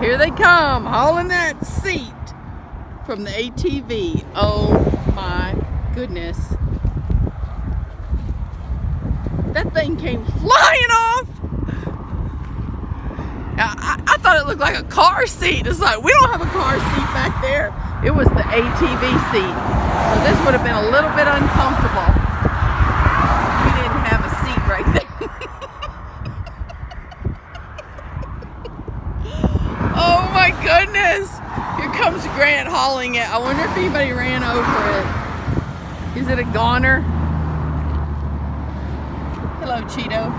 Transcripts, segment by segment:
Here they come, hauling that seat from the ATV. Oh my goodness. That thing came flying off. I thought it looked like a car seat. It's like, we don't have a car seat back there. It was the ATV seat. So this would have been a little bit uncomfortable. We didn't have a seat right there. Oh my goodness. Here comes Grant hauling it. I wonder if anybody ran over it. Is it a goner? Hello, Cheeto.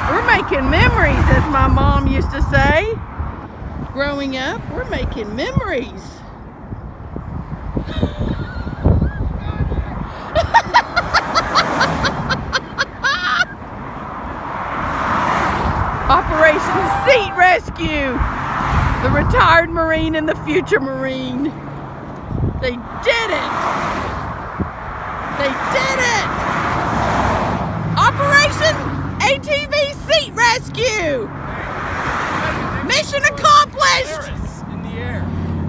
We're making memories, as my mom used to say. Growing up, we're making memories. Operation Seat Rescue. The retired Marine and the future Marine. They did it. They did it. Operation ATV Seat Rescue. Mission accomplished. In the air.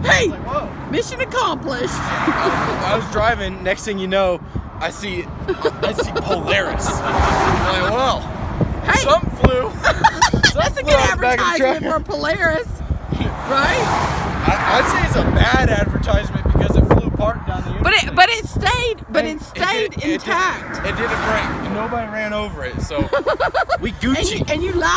Hey, Like, whoa. mission accomplished. I was driving. Next thing you know, I see Polaris. I'm like, well, Hey. something flew. That's a good advertisement for Polaris, right? I'd say it's a bad advertisement because it flew apart down the interstate. But it stayed intact. It didn't break. Nobody ran over it, so we Gucci. And you lied.